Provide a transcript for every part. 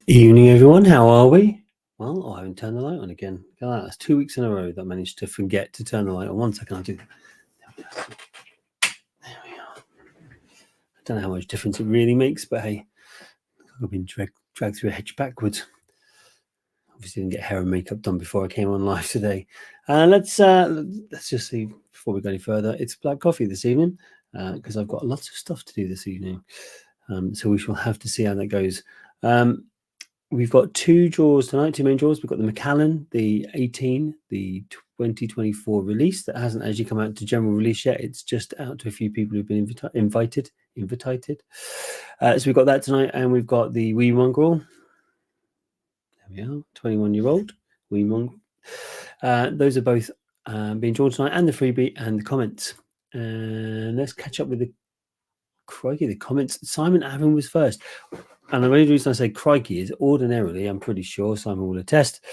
Evening, everyone. How are we? Well, I haven't turned the light on again. Look at that. That's 2 weeks in a row that I managed to forget to turn the light on. 1 second, I'll do that. There we are. I don't know how much difference it really makes, but hey, I've been dragged through a hedge backwards. Obviously, didn't get hair and makeup done before I came on live today. Let's just see before we go any further. It's black coffee this evening because I've got lots of stuff to do this evening. So we shall have to see how that goes. We've got 2 draws tonight, 2 main draws. We've got the Macallan, the 18, the 2024 release that hasn't actually come out to general release yet. It's just out to a few people who've been invited. So we've got that tonight, and we've got the wee Mongrel. There we are, 21-year-old wee Mongrel. Those are both being drawn tonight, and the freebie and the comments. And let's catch up with the comments. Simon Avon was first. And the only reason I say crikey is ordinarily, I'm pretty sure Simon will attest,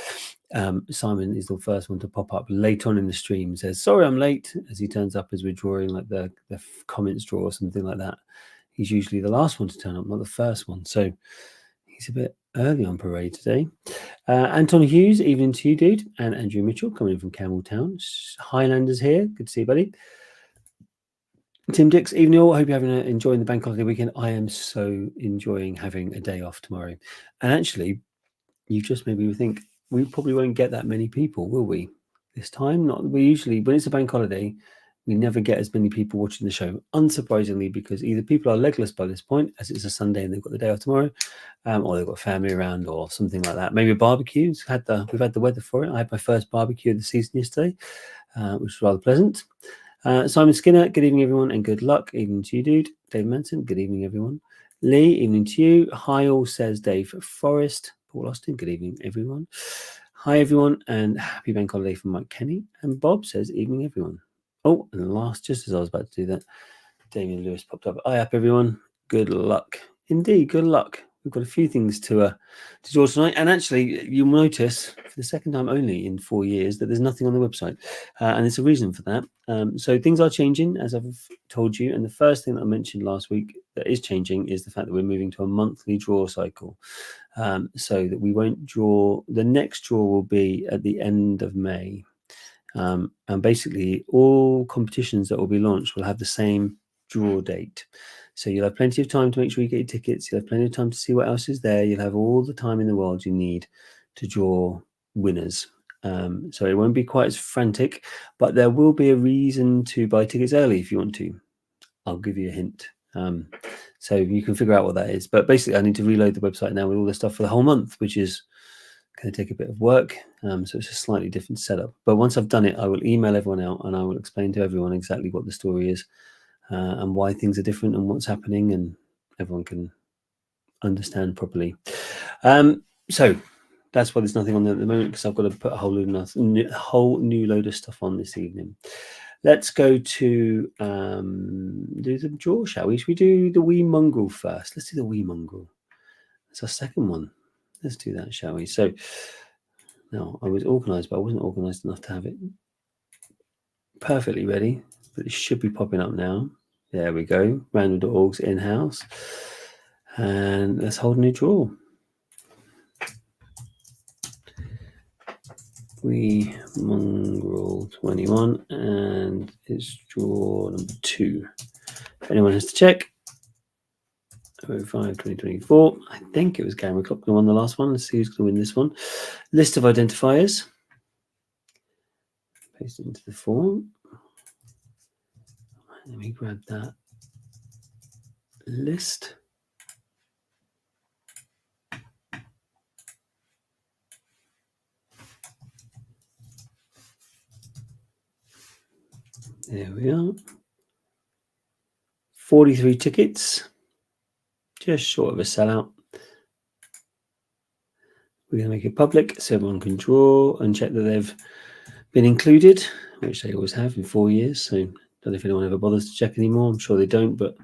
Simon is the first one to pop up late on in the stream, says, sorry I'm late, as he turns up as we're drawing like the comments draw or something like that. He's usually the last one to turn up, not the first one. So he's a bit early on parade today. Anton Hughes, evening to you, dude. And Andrew Mitchell coming in from Campbelltown. Highlanders here. Good to see you, buddy. Tim Dix, evening all. Hope you're enjoying the bank holiday weekend. I am so enjoying having a day off tomorrow. And actually, you just made me think we probably won't get that many people, will we? This time, not. We usually, when it's a bank holiday, we never get as many people watching the show. Unsurprisingly, because either people are legless by this point, as it's a Sunday and they've got the day off tomorrow, or they've got family around or something like that. Maybe a barbecue. We've had the weather for it. I had my first barbecue of the season yesterday, which was rather pleasant. Simon Skinner, good evening, everyone, and good luck. Evening to you, dude. Dave Manson, good evening, everyone. Lee, evening to you. Hi, all, says Dave Forrest. Paul Austin, good evening, everyone. Hi, everyone, and happy bank holiday from Mike Kenny. And Bob says, evening, everyone. Oh, and last, just as I was about to do that, Damien Lewis popped up. Hi, up, everyone. Good luck. Indeed, good luck. We've got a few things to draw tonight, and actually, you'll notice for the second time only in 4 years that there's nothing on the website, and there's a reason for that. So things are changing, as I've told you, and the first thing that I mentioned last week that is changing is the fact that we're moving to a monthly draw cycle, so that we won't draw. The next draw will be at the end of May, and basically all competitions that will be launched will have the same draw date. So you'll have plenty of time to make sure you get your tickets. You'll have plenty of time to see what else is there. You'll have all the time in the world you need to draw winners. So it won't be quite as frantic, but there will be a reason to buy tickets early if you want to. I'll give you a hint. So you can figure out what that is. But basically, I need to reload the website now with all the stuff for the whole month, which is going to take a bit of work. So it's a slightly different setup. But once I've done it, I will email everyone out and I will explain to everyone exactly what the story is. And why things are different and what's happening, and everyone can understand properly. So that's why there's nothing on there at the moment, because I've got to put a whole new load of stuff on this evening. Let's go to do the draw, shall we? Should we do the wee Mongrel first? Let's do the wee Mongrel. That's our second one. Let's do that, shall we? So now I was organised, but I wasn't organised enough to have it perfectly ready. But it should be popping up now. There we go. Random.org's in-house. And let's hold a new draw. We Mongrel 21, and it's draw number 2. If anyone has to check, 05-2024. I think it was Gary McCloughan who won the last one. Let's see who's going to win this one. List of identifiers. Paste it into the form. Let me grab that list. There we are. 43 tickets. Just short of a sellout. We're going to make it public so everyone can draw and check that they've been included, which they always have in 4 years. So I don't know if anyone ever bothers to check anymore. I'm sure they don't, but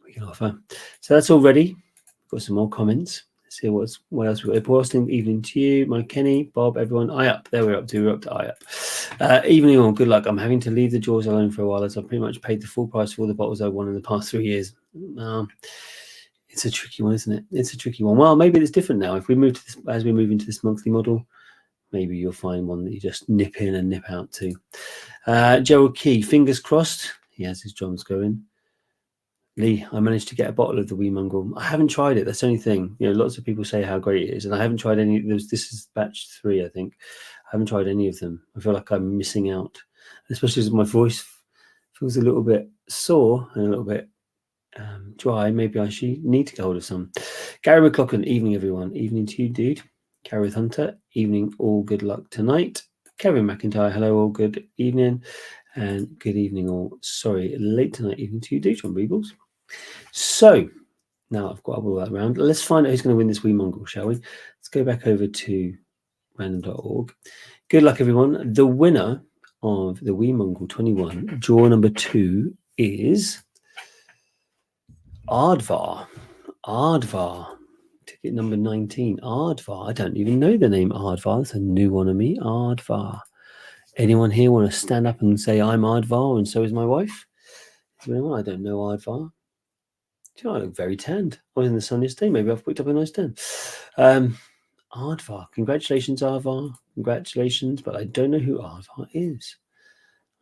we can offer. So that's all ready. We've got some more comments. Let's see what else we've got. Paul Austin, evening to you. Mike Kenny, Bob, everyone. I up. There we're up to. We're up to I up. Evening all. Good luck. I'm having to leave the draws alone for a while, as I've pretty much paid the full price for all the bottles I won in the past 3 years. It's a tricky one, isn't it? It's a tricky one. Well, maybe it's different now. If we move to this, as we move into this monthly model, maybe you'll find one that you just nip in and nip out to. Gerald Key, fingers crossed. He has his drums going. Lee, I managed to get a bottle of the wee mongrel. I haven't tried it. That's the only thing. You know, lots of people say how great it is, and I haven't tried any. This is batch 3, I think. I haven't tried any of them. I feel like I'm missing out, especially as my voice feels a little bit sore and a little bit dry. Maybe I should need to get hold of some. Gary McLaughlin, evening everyone. Evening to you, dude. Gareth Hunter, evening. All good luck tonight. Kevin McIntyre, hello, all good evening, and good evening all. Sorry, late tonight evening to you, dude. John Beagles. So now I've got all that around. Let's find out who's going to win this wee mongrel, shall we? Let's go back over to random.org. Good luck, everyone. The winner of the wee mongrel 21, draw number 2, is Aardvar. Aardvar. Ticket number 19. Aardvar. I don't even know the name Aardvar. That's a new one of me. Aardvar. Anyone here want to stand up and say I'm Aardvar and so is my wife? Is there anyone? I don't know Aardvar. Do you know, I look very tanned. I was in the sun yesterday. Maybe I've picked up a nice tan. Aardvar. Congratulations, Aardvar. Congratulations. But I don't know who Aardvar is.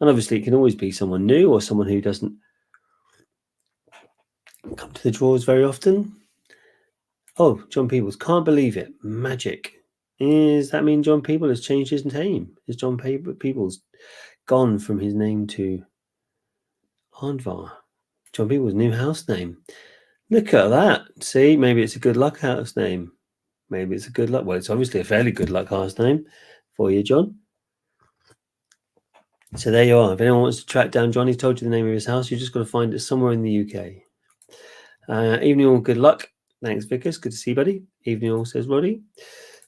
And obviously, it can always be someone new or someone who doesn't come to the draws very often. Oh, John Peebles. Can't believe it. Magic. Does that mean John Peebles has changed his name? Is John Peebles gone from his name to Aardvar? John Peebles' new house name. Look at that. See, maybe it's a good luck house name. Maybe it's a good luck. Well, it's obviously a fairly good luck house name for you, John. So there you are. If anyone wants to track down John, he's told you the name of his house. You just got to find it somewhere in the UK. Evening all, good luck. Thanks, Vickers. Good to see you, buddy. Evening all, says Roddy.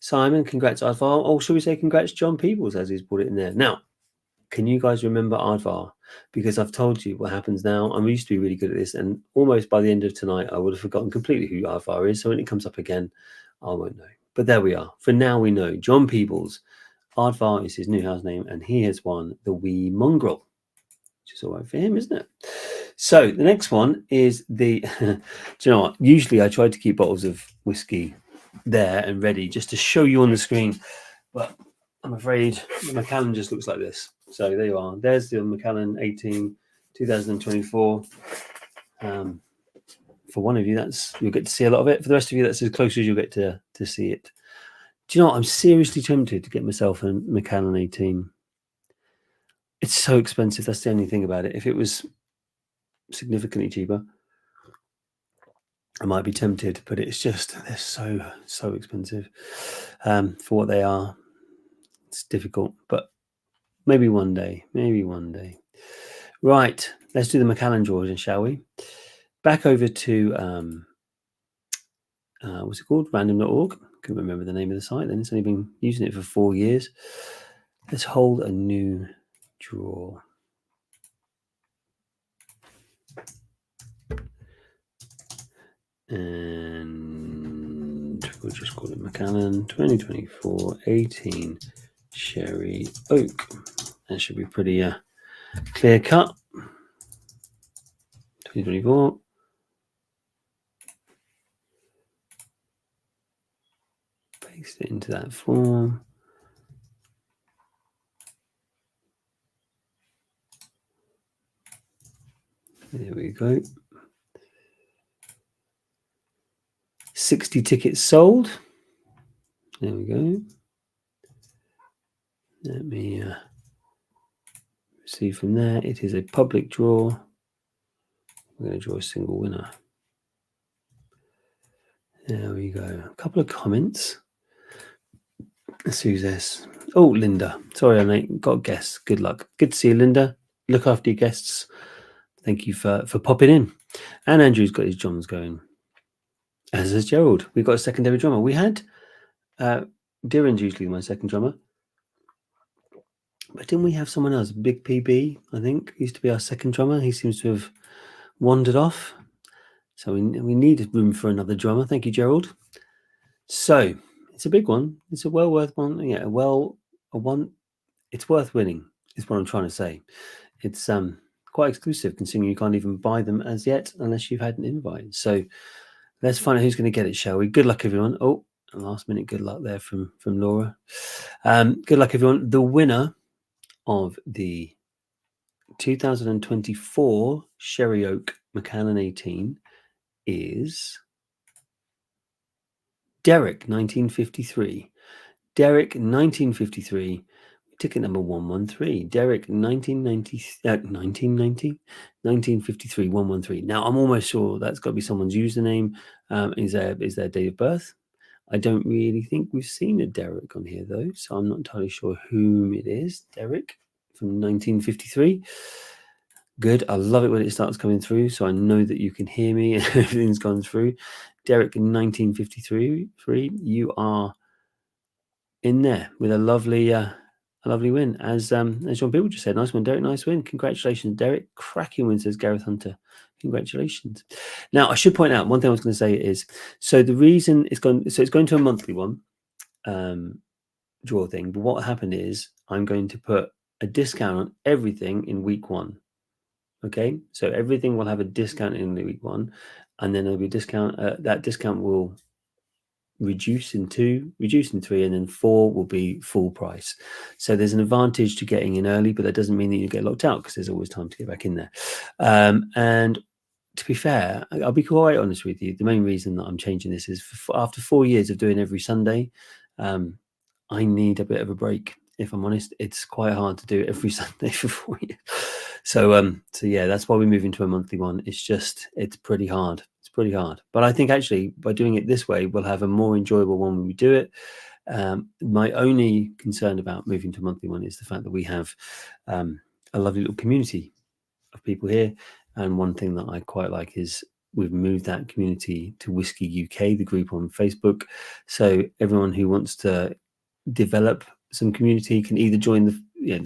Simon, congrats, Aardvar. Oh, shall we say congrats, John Peebles, as he's put it in there. Now, can you guys remember Aardvar? Because I've told you what happens now. I used to be really good at this, and almost by the end of tonight, I would have forgotten completely who Aardvar is. So when it comes up again, I won't know. But there we are. For now, we know John Peebles. Aardvar is his new house name, and he has won the wee mongrel, which is all right for him, isn't it? So the next one is the. Do you know what? Usually, I try to keep bottles of whiskey there and ready just to show you on the screen, but I'm afraid the Macallan just looks like this. So there you are. There's the Macallan 18 2024. For one of you, you'll get to see a lot of it. For the rest of you, that's as close as you'll get to see it. Do you know what? I'm seriously tempted to get myself a Macallan 18. It's so expensive. That's the only thing about it. If it was significantly cheaper, I might be tempted, but it's just they're so expensive for what they are. It's difficult, but maybe one day. Right, let's do the Macallan drawing, shall we? Back over to what's it called? Random.org. Couldn't remember the name of the site then. It's only been using it for 4 years. Let's hold a new draw. And we'll just call it Macallan 2024 18 Sherry Oak. That should be pretty clear cut. 2024. Paste it into that form. There we go. 60 tickets sold. There we go. Let me see from there. It is a public draw. We're going to draw a single winner. There we go. A couple of comments. Let's see who's this. Oh, Linda. Sorry, I got a guess. Good luck. Good to see you, Linda. Look after your guests. Thank you for popping in. And Andrew's got his drums going. As has Gerald. We've got a secondary drummer. We had Darren's usually my second drummer. But didn't we have someone else? Big PB, I think, used to be our second drummer. He seems to have wandered off. So we need room for another drummer. Thank you, Gerald. So it's a big one. It's a well worth one. Yeah, it's worth winning, is what I'm trying to say. It's quite exclusive, considering you can't even buy them as yet unless you've had an invite. So Let's find out who's going to get it, shall we? Good luck, everyone. Oh, last minute good luck there from Laura. Good luck, everyone. The winner of the 2024 Sherry Oak Macallan 18 is Derek 1953. Derek 1953. Ticket number 113. Derek 1953 113. Now I'm almost sure that's got to be someone's username. Is their date of birth? I don't really think we've seen a Derek on here though, so I'm not entirely sure whom it is. Derek from 1953. Good. I love it when it starts coming through, so I know that you can hear me and everything's gone through. Derek in 1953, you are in there with a lovely win. As John People just said, nice one, Derek. Nice win. Congratulations, Derek. Cracking win, says Gareth Hunter. Congratulations. Now, I should point out one thing I was going to say is, so the reason it's going to a monthly one draw thing. But what happened is I'm going to put a discount on everything in week 1. Okay, so everything will have a discount in the week 1, and then there'll be a discount. That discount will reduce in 2, reduce in 3, and then 4 will be full price. So there's an advantage to getting in early, but that doesn't mean that you get locked out because there's always time to get back in there. And to be fair, I'll be quite honest with you. The main reason that I'm changing this is after 4 years of doing every Sunday, I need a bit of a break. If I'm honest, it's quite hard to do it every Sunday for 4 years. So yeah, that's why we're moving to a monthly one. It's pretty hard. It's pretty hard. But I think actually by doing it this way, we'll have a more enjoyable one when we do it. My only concern about moving to a monthly one is the fact that we have a lovely little community of people here. And one thing that I quite like is we've moved that community to Whiskey UK, the group on Facebook. So everyone who wants to develop some community can either join the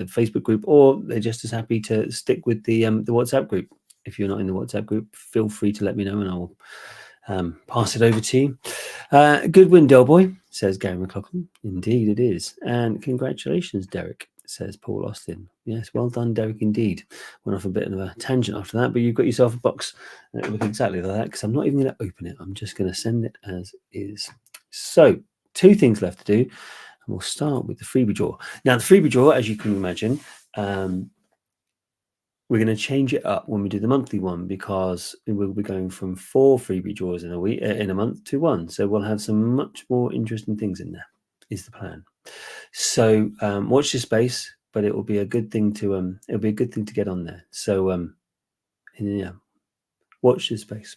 Facebook group, or they're just as happy to stick with the WhatsApp group. If you're not in the WhatsApp group, feel free to let me know and I'll pass it over to you. Good win, Delboy, says Gary McLaughlin. Indeed it is. And congratulations, Derek, says Paul Austin. Yes, well done, Derek, indeed. Went off a bit of a tangent after that, but you've got yourself a box and it'll look exactly like that, because I'm not even going to open it. I'm just going to send it as is. So 2 things left to do. And we'll start with the freebie draw. Now, the freebie draw, as you can imagine, we're going to change it up when we do the monthly one, because we'll be going from 4 freebie draws in a month to 1. So we'll have some much more interesting things in there, is the plan. So watch this space, but it will be a good thing to get on there. So yeah, watch this space.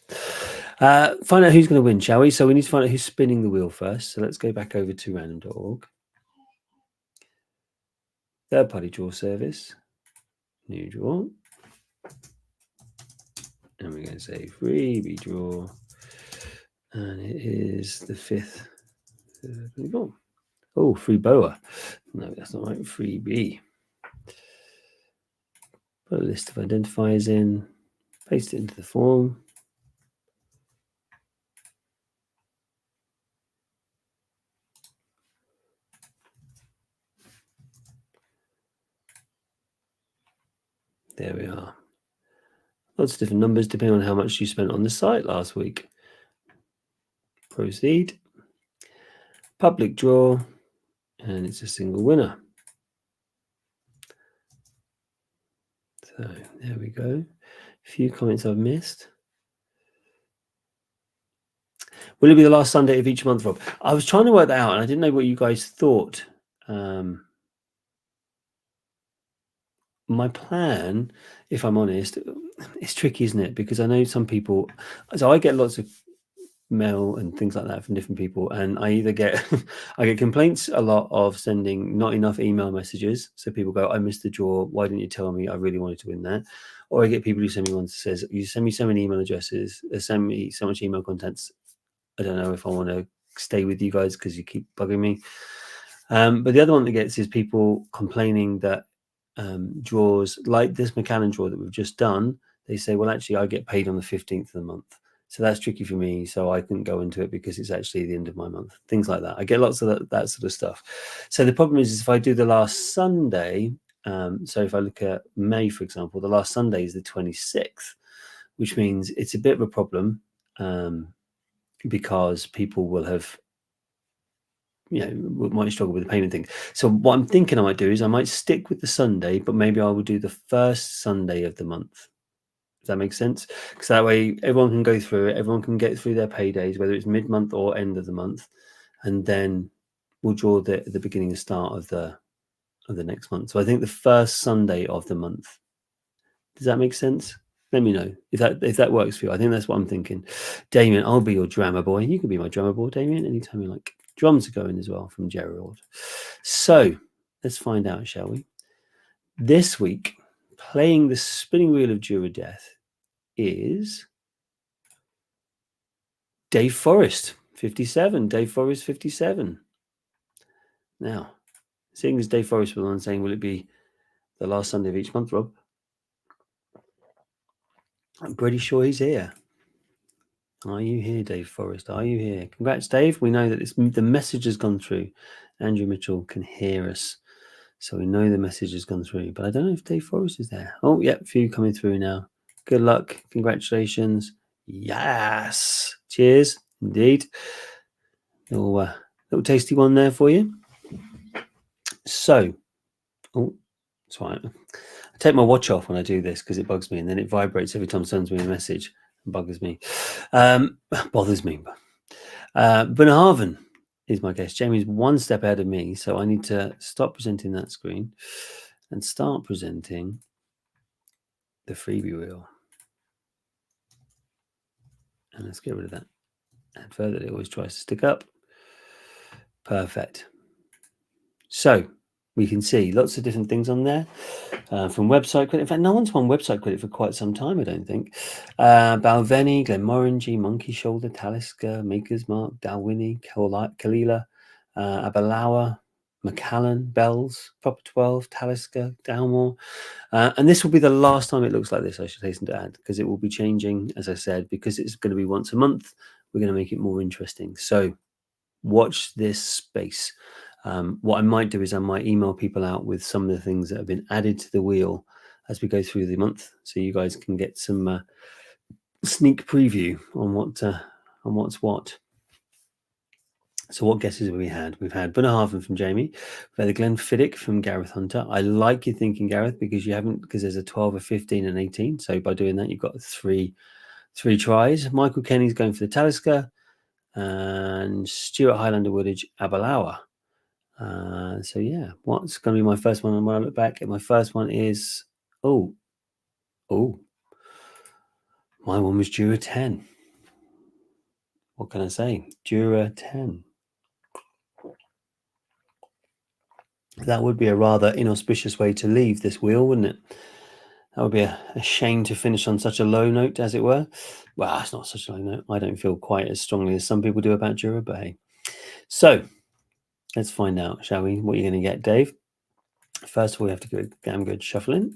Find out who's going to win, shall we? So we need to find out who's spinning the wheel first. So let's go back over to random.org. Third-party draw service, new draw, and we're going to say freebie draw, and it is the 5th. Oh, free boa. No, that's not right. Freebie. Put a list of identifiers in, paste it into the form. There we are. Lots of different numbers depending on how much you spent on the site last week. Proceed. Public draw, and it's a single winner. So there we go. A few comments I've missed. Will it be the last Sunday of each month, Rob? I was trying to work that out, and I didn't know what you guys thought. My plan, if I'm honest, it's tricky, isn't it? Because I know some people, so I get lots of mail and things like that from different people, and I either get I get complaints a lot of sending not enough email messages. So people go, I missed the draw, why didn't you tell me? I really wanted to win that. Or I get people who send me ones that says, you send me so many email addresses, send me so much email contents, I don't know if I want to stay with you guys because you keep bugging me. But the other one that gets is people complaining that draws like this Macallan draw that we've just done, they say, well, actually, I get paid on the 15th of the month. So that's tricky for me. So I couldn't go into it because it's actually the end of my month. Things like that. I get lots of that sort of stuff. So the problem is if I do the last Sunday, so if I look at May, for example, the last Sunday is the 26th, which means it's a bit of a problem. because people will have, might struggle with the payment thing. So what I'm thinking I might do is I might stick with the Sunday, but maybe I will do the first Sunday of the month. Does that make sense? Because that way everyone can go through it. Everyone can get through their paydays, whether it's mid-month or end of the month, and then we'll draw the beginning and start of the next month. So I think the first Sunday of the month. Does that make sense? Let me know if that works for you. I think that's what I'm thinking. Damien, I'll be your drummer boy. You can be my drummer boy, Damien, anytime you like. Drums are going as well from Gerald. So let's find out, shall we? This week, playing the spinning wheel of Jura Death is Dave Forrest, 57. Dave Forrest, 57. Now, seeing as Dave Forrest was on saying, will it be the last Sunday of each month, Rob? I'm pretty sure he's here. Are you here, Dave Forrest? Are you here? Congrats, Dave. We know that the message has gone through. Andrew Mitchell can hear us. So we know the message has gone through. But I don't know if Dave Forrest is there. Oh, yeah, a few coming through now. Good luck. Congratulations. Yes. Cheers. Indeed. Little tasty one there for you. So, that's right. I take my watch off when I do this because it bugs me, and then it vibrates every time someone sends me a message. It buggers me. Bothers me. Bunnahaven is my guest. Jamie's one step ahead of me, so I need to stop presenting that screen and start presenting the freebie wheel. And let's get rid of that. And further, it always tries to stick up. Perfect. So we can see lots of different things on there from website credit. In fact, no one's won website credit for quite some time, I don't think. Balvenie, Glenmorangie, Monkey Shoulder, Talisker, Maker's Mark, Dalwhinnie, Kalila, Abalawa, Macallan, Bells, Proper 12, Talisker, Dalmore. And this will be the last time it looks like this, I should hasten to add, because it will be changing, as I said, because it's going to be once a month. We're going to make it more interesting. So watch this space. What I might do is I might email people out with some of the things that have been added to the wheel as we go through the month, so you guys can get some sneak preview on what's what. So what guesses have we had? We've had Bunnahaven from Jamie. We've had the Glenfiddich from Gareth Hunter. I like your thinking, Gareth, because there's a 12, a 15, and 18. So by doing that, you've got three tries. Michael Kenny's going for the Talisker, and Stuart Highlander Woodage Abalawa. So yeah, what's going to be my first one? And when I look back, my first one is my one was Jura 10. What can I say? Jura 10. That would be a rather inauspicious way to leave this wheel, wouldn't it? That would be a shame to finish on such a low note, as it were. Well, it's not such a low note. I don't feel quite as strongly as some people do about Jura, but hey. So let's find out, shall we? What you're going to get, Dave? First of all, we have to do a damn good shuffling.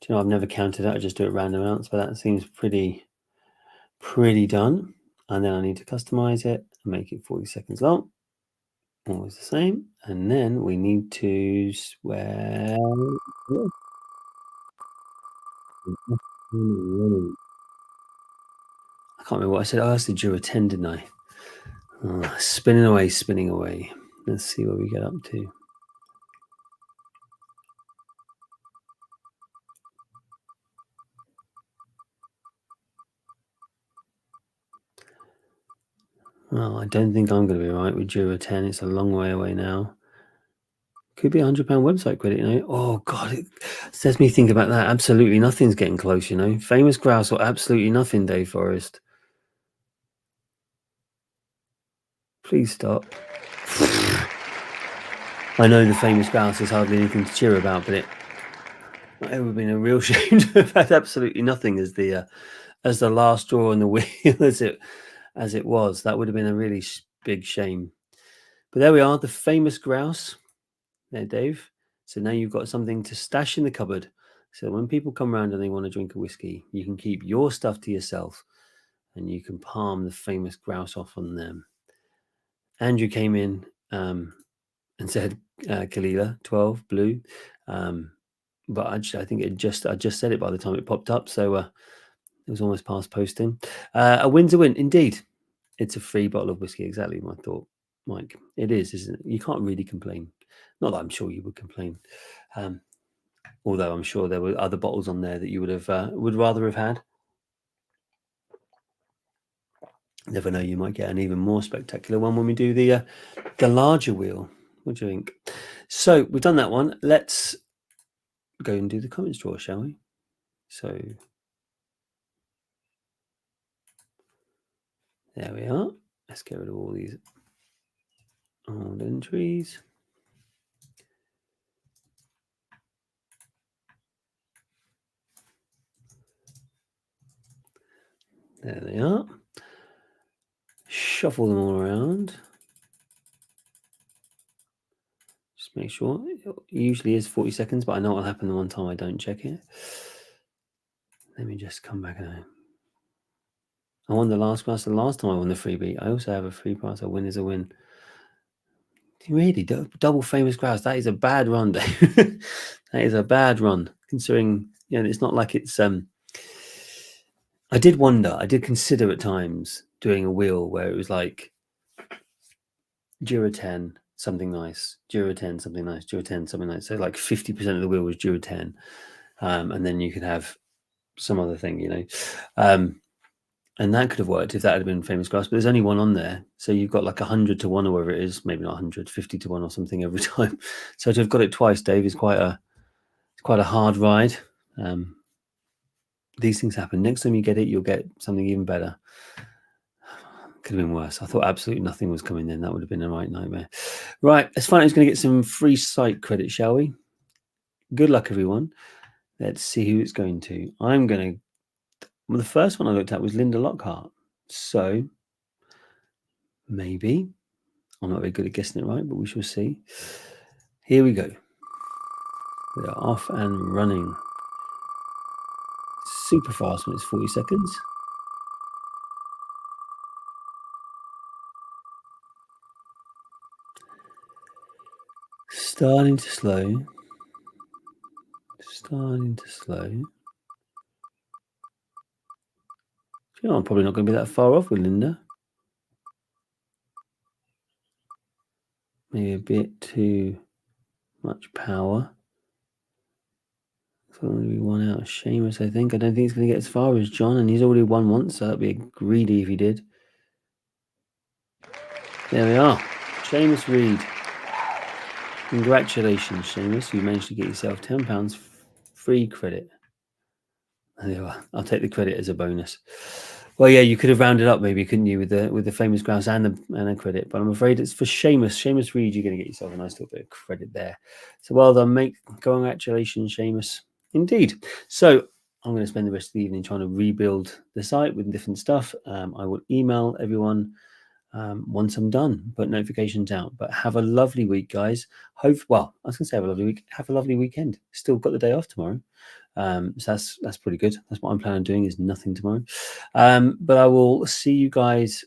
Do you know, I've never counted it. I just do it random amounts, but that seems pretty done. And then I need to customize it and make it 40 seconds long. Always the same. And then we need to swear. I can't remember what I said. I asked the Jura 10, didn't I? Oh, spinning away. Let's see what we get up to. Well, I don't think I'm going to be right with Jura 10. It's a long way away now. Could be £100 website credit, you know. Oh, God, it says me think about that. Absolutely nothing's getting close, you know. Famous Grouse or absolutely nothing, Dave Forrest. Please stop. I know the Famous Grouse is hardly anything to cheer about, but it would have been a real shame to have had absolutely nothing as the last draw on the wheel as it was. That would have been a really big shame. But there we are, the Famous Grouse. There, Dave. So now you've got something to stash in the cupboard. So when people come around and they want to drink a whiskey, you can keep your stuff to yourself and you can palm the Famous Grouse off on them. Andrew came in and said Kalila, 12, blue. But I think I just said it by the time it popped up. So it was almost past posting. A win's a win, indeed. It's a free bottle of whiskey. Exactly my thought, Mike. It is, isn't it? You can't really complain. Not that I'm sure you would complain. Although I'm sure there were other bottles on there that you would rather have had. Never know, you might get an even more spectacular one when we do the larger wheel. What do you think? So we've done that one. Let's go and do the comments draw, shall we? So there we are. Let's get rid of all these old entries. There they are. Shuffle them all around. Just make sure. It usually is 40 seconds, but I know what'll happen the one time I don't check it. Let me just come back now. I won the last prize the last time I won the freebie. I also have a free prize. A win is a win. Really, double famous grouse. That is a bad run, Dave. That is a bad run, considering it's not like it's. I did wonder. I did consider at times doing a wheel where it was like Dura 10, something nice, Dura 10, something nice, Dura 10, something nice. So like 50% of the wheel was Dura 10, and then you could have some other thing, and that could have worked if that had been famous grass. But there's only one on there, so you've got like 100 to 1 or whatever it is, maybe not 100, 50 to 1 or something every time. So to have got it twice, Dave, is quite a hard ride. These things happen. Next time you get it, you'll get something even better. Could have been worse. I thought absolutely nothing was coming in. That would have been a right nightmare. Right, let's find out who's going to get some free site credit, shall we? Good luck, everyone. Let's see who it's going to. Well, the first one I looked at was Linda Lockhart. So maybe. I'm not very good at guessing it right, but we shall see. Here we go. We are off and running. Super fast when it's 40 seconds. Starting to slow. Starting to slow. I'm probably not going to be that far off with Linda. Maybe a bit too much power. It's going to be one out of Seamus, I think. I don't think he's going to get as far as John, and he's already won once, so that'd be greedy if he did. There we are. Seamus Reed. Congratulations, Seamus. You managed to get yourself £10 free credit. There you are. I'll take the credit as a bonus. Well, yeah, you could have rounded up maybe, couldn't you, with the famous grouse and a credit? But I'm afraid it's for Seamus. Seamus Reed, you're going to get yourself a nice little bit of credit there. So well done, mate. Congratulations, Seamus. Indeed. So I'm going to spend the rest of the evening trying to rebuild the site with different stuff. I will email everyone once I'm done, put notifications out. But have a lovely week, guys. I was going to say have a lovely week. Have a lovely weekend. Still got the day off tomorrow. So that's pretty good. That's what I'm planning on doing, is nothing tomorrow. But I will see you guys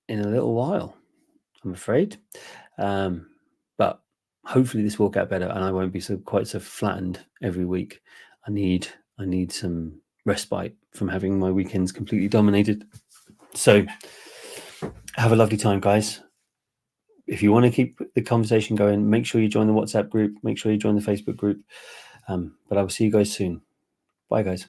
in a little while, I'm afraid. But hopefully this will get better and I won't be quite so flattened every week. I need some respite from having my weekends completely dominated. So have a lovely time, guys. If you want to keep the conversation going, make sure you join the WhatsApp group. Make sure you join the Facebook group. But I will see you guys soon. Bye, guys.